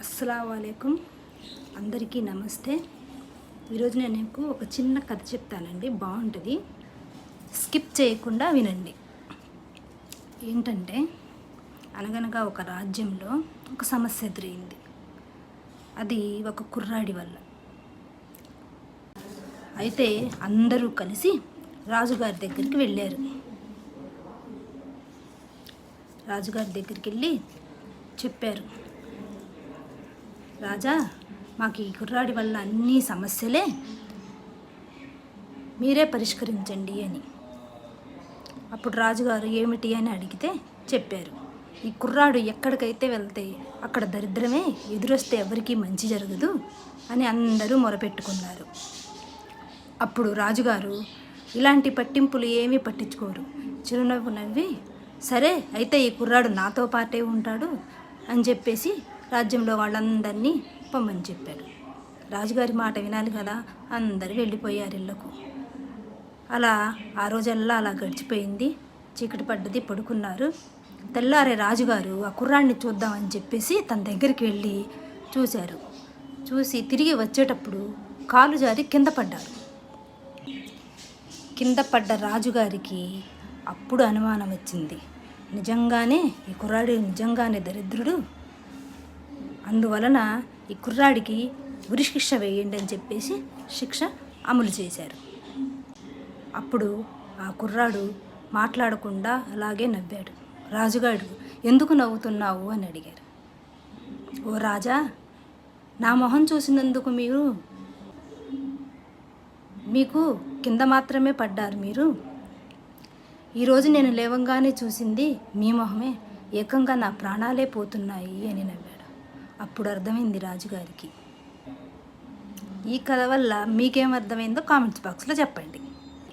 అస్సలాముఅలైకుం. అందరికీ నమస్తే. ఈరోజు నేను మీకు ఒక చిన్న కథ చెప్తానండి, బాగుంటుంది, స్కిప్ చేయకుండా వినండి. ఏంటంటే, అనగనగా ఒక రాజ్యంలో ఒక సమస్య ఎదురైంది. అది ఒక కుర్రాడి వల్ల. అయితే అందరూ కలిసి రాజుగారి దగ్గరికి వెళ్ళారు. రాజుగారి దగ్గరికి వెళ్ళి చెప్పారు, రాజా, మాకు ఈ కుర్రాడి వల్ల అన్ని సమస్యలే, మీరే పరిష్కరించండి అని. అప్పుడు రాజుగారు ఏమిటి అని అడిగితే చెప్పారు, ఈ కుర్రాడు ఎక్కడికైతే వెళ్తే అక్కడ దరిద్రమే, ఎదురొస్తే ఎవరికీ మంచి జరగదు అని అందరూ మొరపెట్టుకున్నారు. అప్పుడు రాజుగారు ఇలాంటి పట్టింపులు ఏమీ పట్టించుకోరు, చిరునవ్వు నవ్వి, సరే అయితే ఈ కుర్రాడు నాతో పాటే ఉంటాడు అని చెప్పేసి రాజ్యంలో వాళ్ళందరినీ పొమ్మని చెప్పాడు. రాజుగారి మాట వినాలి కదా, అందరూ వెళ్ళిపోయారు ఇళ్ళకు. అలా ఆ రోజల్లా అలా గడిచిపోయింది. చీకటి పడ్డది, పడుకున్నారు. తెల్లారే రాజుగారు ఆ కుర్రాడిని చూద్దామని చెప్పేసి తన దగ్గరికి వెళ్ళి చూశారు. చూసి తిరిగి వచ్చేటప్పుడు కాలు జారి కింద పడ్డారు. కింద పడ్డ రాజుగారికి అప్పుడు అనుమానం వచ్చింది, నిజంగానే ఈ కుర్రాడు నిజంగానే దరిద్రుడు, అందువలన ఈ కుర్రాడికి ఉరిశిక్ష వేయండి అని చెప్పేసి శిక్ష అమలు చేశారు. అప్పుడు ఆ కుర్రాడు మాట్లాడకుండా అలాగే నవ్వాడు. రాజుగారు ఎందుకు నవ్వుతున్నావు అని అడిగారు. ఓ రాజా, నా మొహం చూసినందుకు మీకు కింద మాత్రమే పడ్డారు. మీరు ఈరోజు నేను లేవంగానే చూసింది మీ మొహమే, ఏకంగా నా ప్రాణాలే పోతున్నాయి అని నవ్వాడు. అప్పుడు అర్థమైంది రాజుగారికి. ఈ కథ వల్ల మీకేం అర్థమైందో కామెంట్స్ బాక్స్లో చెప్పండి.